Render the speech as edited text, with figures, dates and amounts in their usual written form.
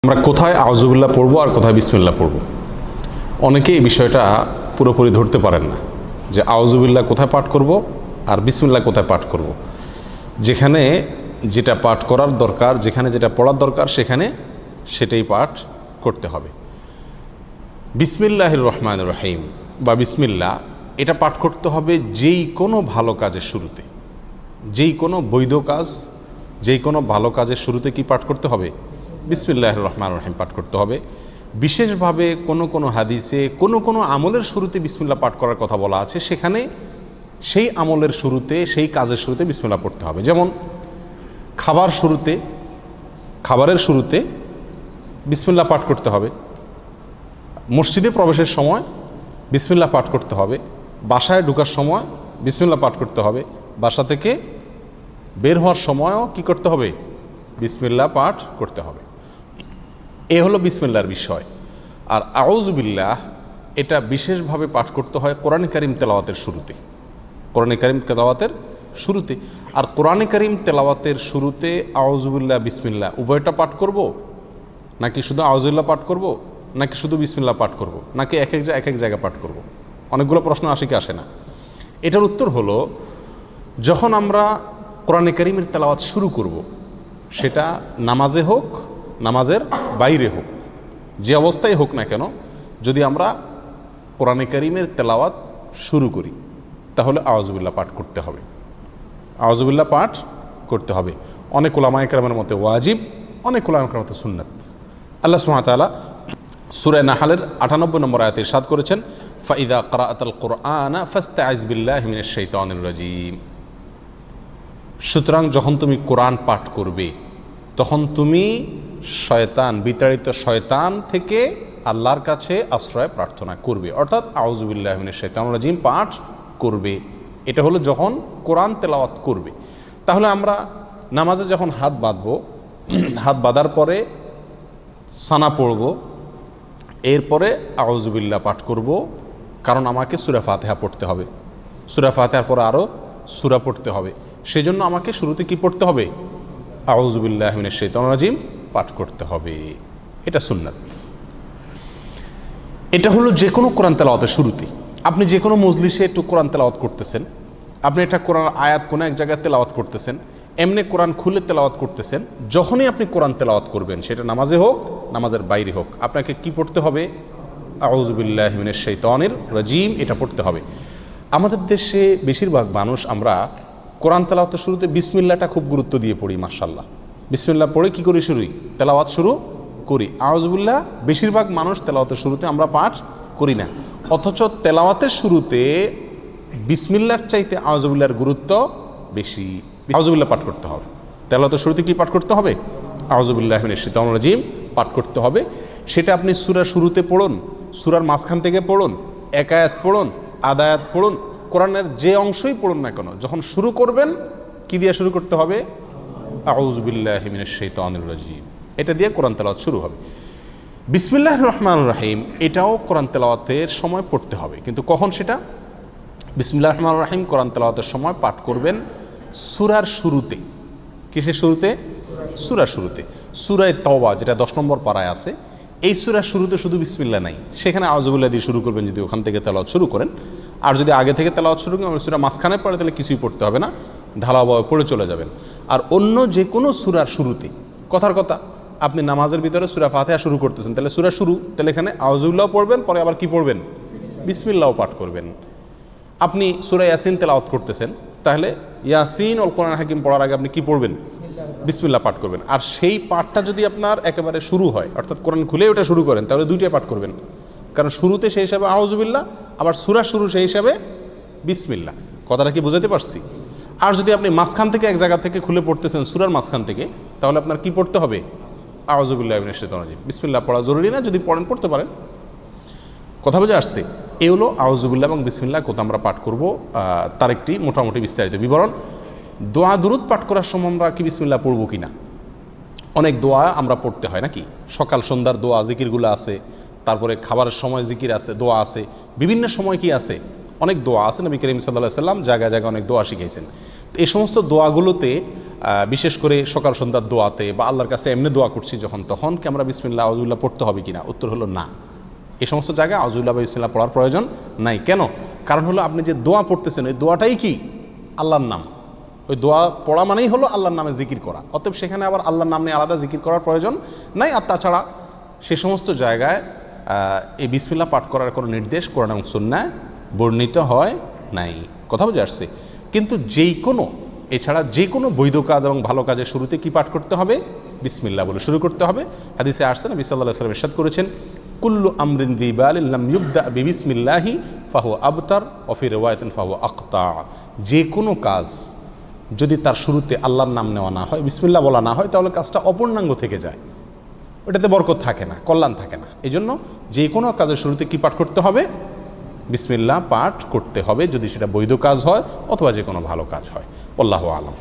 আমরা কোথায় আউযুবিল্লাহ পড়বো আর কোথায় বিসমিল্লাহ পড়বো, অনেকে এই বিষয়টা পুরোপুরি ধরতে পারেন না যে আউযুবিল্লাহ কোথায় পাঠ করব আর বিসমিল্লাহ কোথায় পাঠ করব। যেখানে যেটা পাঠ করার দরকার, যেখানে যেটা পড়ার দরকার সেখানে সেটাই পাঠ করতে হবে। বিসমিল্লাহির রহমানির রহিম বা বিসমিল্লাহ এটা পাঠ করতে হবে যেই কোনো ভালো কাজের শুরুতে, যেই কোনো বৈধ কাজ, যেই কোনো ভালো কাজের শুরুতে কি পাঠ করতে হবে? বিসমিল্লাহির রহমানির রহিম পাঠ করতে হবে। বিশেষভাবে কোনো হাদিসে কোনো আমলের শুরুতে বিসমিল্লাহ পাঠ করার কথা বলা আছে, সেখানে সেই আমলের শুরুতে, সেই কাজের শুরুতে বিসমিল্লাহ পড়তে হবে। যেমন খাবারের শুরুতে বিসমিল্লাহ পাঠ করতে হবে, মসজিদে প্রবেশের সময় বিসমিল্লাহ পাঠ করতে হবে, বাসায় ঢোকার সময় বিসমিল্লাহ পাঠ করতে হবে, বাসা থেকে বের হওয়ার সময়ও কি করতে হবে? বিসমিল্লাহ পাঠ করতে হবে। এ হলো বিসমিল্লাহর বিষয়। আর আউযুবিল্লাহ এটা বিশেষভাবে পাঠ করতে হয় কোরআনে কারীম তেলাওয়াতের শুরুতে, কোরআনে কারীম তেলাওয়াতের শুরুতে। আর কোরআনে কারীম তেলাওয়াতের শুরুতে আউযুবিল্লাহ বিসমিল্লাহ উভয়টা পাঠ করব, নাকি শুধু আউযুবিল্লাহ পাঠ করব, নাকি শুধু বিসমিল্লাহ পাঠ করব, নাকি এক এক জায়গায় পাঠ করব? অনেকগুলো প্রশ্ন আসে কি আসে না? এটার উত্তর হলো, যখন আমরা কোরআনে কারীমের তেলাওয়াত শুরু করব, সেটা নামাজে হোক, নামাজের বাইরে হোক, যে অবস্থায় হোক না কেন, যদি আমরা কোরআনে কারীমের তেলাওয়াত শুরু করি তাহলে আউযুবিল্লাহ পাঠ করতে হবে, আউযুবিল্লাহ পাঠ করতে হবে। অনেক উলামায়ে কেরামের মতে ওয়াজিব, অনেক উলামায়ে কেরামের মতে সুন্নাত। আল্লাহ সুবহানাহু ওয়া তাআলা সূরা নাহলের 98 নম্বর আয়াতে ইরশাদ করেছেন, ফাইদা ক্রাআতাল কুরআনা ফাস্তাইজ বিল্লাহি মিনাশ শাইতানির রাজীম। সুতরাং যখন তুমি কোরআন পাঠ করবে তখন তুমি বিতাড়িত শয়তান থেকে আল্লাহর কাছে আশ্রয় প্রার্থনা করবে, অর্থাৎ আউযুবিল্লাহি মিনাশ শাইতানির রাজীম পাঠ করবে। এটা হলো যখন কোরআন তেলাওয়াত করবে। তাহলে আমরা নামাজে যখন হাত বাঁধবো, হাত বাঁধার পরে সানা পড়ব, এরপরে আউযুবিল্লাহ পাঠ করব, কারণ আমাকে সূরা ফাতিহা পড়তে হবে, সূরা ফাতিহার পরে আরও সূরা পড়তে হবে। সেজন্য আমাকে শুরুতে কি পড়তে হবে? আউযুবিল্লাহি মিনাশ শাইতানির রাজীম পাঠ করতে হবে। এটা সুন্নাত। এটা হলো যে কোনো কোরআন তেলাওয়াতের শুরুতে। আপনি যে কোনো মজলিসে একটু কোরআন তেলাওয়াত করতেছেন, আপনি একটা কোরআন আয়াত কোনো এক জায়গায় তেলাওয়াত করতেছেন, এমনি কোরআন খুলে তেলাওয়াত করতেছেন, যখনই আপনি কোরআন তেলাওয়াত করবেন, সেটা নামাজে হোক, নামাজের বাইরে হোক, আপনাকে কি পড়তে হবে? আউযুবিল্লাহি মিনাশ শাইতানির রাজীম এটা পড়তে হবে। আমাদের দেশে বেশিরভাগ মানুষ আমরা কোরআন তেলাওয়াতের শুরুতে বিসমিল্লাহটা খুব গুরুত্ব দিয়ে পড়ি। মাশাআল্লাহ, বিসমিল্লাহ পড়ে কি করি? তেলাওয়াত শুরু করি। আউযুবিল্লাহ বেশিরভাগ মানুষ তেলাওয়াতের শুরুতে আমরা পাঠ করি না, অথচ তেলাওয়াতের শুরুতে বিসমিল্লাহর চাইতে আউযুবিল্লাহর গুরুত্ব বেশি। আউযুবিল্লাহ পাঠ করতে হবে। তেলাওয়াতের শুরুতে কি পাঠ করতে হবে? আউযুবিল্লাহি মিনাশ শাইতানির রাজীম পাঠ করতে হবে। সেটা আপনি সূরার শুরুতে পড়ুন, সূরার মাঝখান থেকে পড়ুন, এক আয়াত পড়ুন, আধা আয়াত পড়ুন, কোরআনের যে অংশই পড়ুন না কেন, যখন শুরু করবেন কি দিয়ে শুরু করতে হবে? আউযুবিল্লাহি মিনাশ শাইতানির রাজীম, এটা দিয়ে কোরআন তেলাওয়াত শুরু হবে। বিসমিল্লাহির রহমানির রহিম এটাও কোরআন তেলাওয়াতের সময় পড়তে হবে, কিন্তু কখন সেটা? বিসমিল্লাহির রহমানির রহিম কোরআন তেলাওয়াতের সময় পাঠ করবেন সূরার শুরুতে। কিসের শুরুতে? সূরার শুরুতে। সূরা তাওবা যেটা 10 নম্বর পারায় আছে, এই সূরার শুরুতে শুধু বিসমিল্লাহ নাই, সেখানে আউযুবিল্লাহ দিয়ে শুরু করবেন যদি ওখান থেকে তেলাওয়াত শুরু করেন। আর যদি আগে থেকে তেলাওয়াত শুরু করেন, সূরা মাঝখানে পড়ে, তাহলে কিছুই পড়তে হবে না, ঢালাওভাবে পড়ে চলে যাবেন। আর অন্য যে কোনো সূরার শুরুতে, কথার কথা, আপনি নামাজের ভিতরে সূরা ফাতিহা শুরু করতেছেন, তাহলে সূরা শুরু, তাহলে এখানে আউযুবিল্লাহ পড়বেন, পরে আবার কি পড়বেন? বিসমিল্লাহ পাঠ করবেন। আপনি সূরা ইয়াসিন তেলাওয়াত করতেছেন, তাহলে ইয়াসিন ওয়াল কোরআনুল হাকিম পড়ার আগে আপনি কি পড়বেন? বিসমিল্লাহ পাঠ করবেন। আর সেই পাঠটা যদি আপনার একেবারে শুরু হয়, অর্থাৎ কোরআন খুলে ওটা শুরু করেন, তাহলে দুইটাই পাঠ করবেন, কারণ শুরুতে সেই হিসাবে আউযুবিল্লাহ, আবার সূরা শুরু সেই হিসাবে বিসমিল্লাহ। কথাটা কি বুঝাতে পারছি? আর যদি আপনি মাঝখান থেকে এক জায়গা থেকে খুলে পড়তেছেন, সূরার মাঝখান থেকে, তাহলে আপনার কি পড়তে হবে? আউযুবিল্লাহি মিনাশ শাইতানির রাজীম। বিসমিল্লাহ পড়া জরুরি না, যদি পড়েন পড়তে পারেন। কথা বুঝে আসছে? এ হলো আউযুবিল্লাহ এবং বিসমিল্লাহ কোথা আমরা পাঠ করব, তার একটি মোটামুটি বিস্তারিত বিবরণ। দোয়া দুরুদ পাঠ করার সময় আমরা কি বিসমিল্লাহ পড়ব কি না? অনেক দোয়া আমরা পড়তে হয় নাকি? সকাল সন্ধ্যার দোয়া জিকিরগুলো আছে, তারপরে খাবারের সময় জিকির আছে, দোয়া আছে, বিভিন্ন সময় কি আছে? অনেক দোয়া আছে, নবী করিম সাল্লাল্লাহু আলাইহি সাল্লাম জায়গায় জায়গায় অনেক দোয়া শিখিয়েছেন। তো এই সমস্ত দোয়াগুলোতে বিশেষ করে সকাল সন্ধ্যার দোয়াতে বা আল্লাহর কাছে এমনি দোয়া করছি যখন, তখন কি আমরা বিসমিল্লাহ আউযুবিল্লাহ পড়তে হবে কিনা? উত্তর হলো না। এই সমস্ত জায়গায় আউযুবিল্লাহ বা বিসমিল্লাহ পড়ার প্রয়োজন নাই। কেন? কারণ হলো আপনি যে দোয়া পড়তেছেন ওই দোয়াটাই কি আল্লাহর নাম। ওই দোয়া পড়া মানেই হলো আল্লাহর নামে জিকির করা, অতএব সেখানে আবার আল্লাহর নাম নিয়ে আলাদা জিকির করার প্রয়োজন নাই। আর তাছাড়া সে সমস্ত জায়গায় এই বিসমিল্লাহ পাঠ করার কোনো নির্দেশ কোরআন এবং সুন্নায় বর্ণিত হয় নাই। কথা বুঝে আসছে? কিন্তু এছাড়া যে কোনো বৈধ কাজ এবং ভালো কাজের শুরুতে কি পাঠ করতে হবে? বিসমিল্লাহ বলে শুরু করতে হবে। হাদিসে আসছে নবী সাল্লাল্লাহু আলাইহি ওয়াসাল্লাম ইরশাদ করেছেন, কুল্লু আমরিন যী বালিন লাম ইউবদা বিবিসমিল্লাহি ফাহুয়া আবতার ওয়া ফি রিওয়ায়াতিন ফাহুয়া আকতা। যে কোনো কাজ যদি তার শুরুতে আল্লাহর নাম নেওয়া না হয়, বিসমিল্লাহ বলা না হয়, তাহলে কাজটা অপূর্ণাঙ্গ থেকে যায়, ওটাতে বরকত থাকে না, কল্যাণ থাকে না। এই জন্য যে কোনো কাজের শুরুতে কি পাঠ করতে হবে? বিসমিল্লাহ পাঠ করতে হবে, যদি সেটা বৈধ কাজ হয় অথবা যে কোনো ভালো কাজ হয়। আল্লাহু আলাম।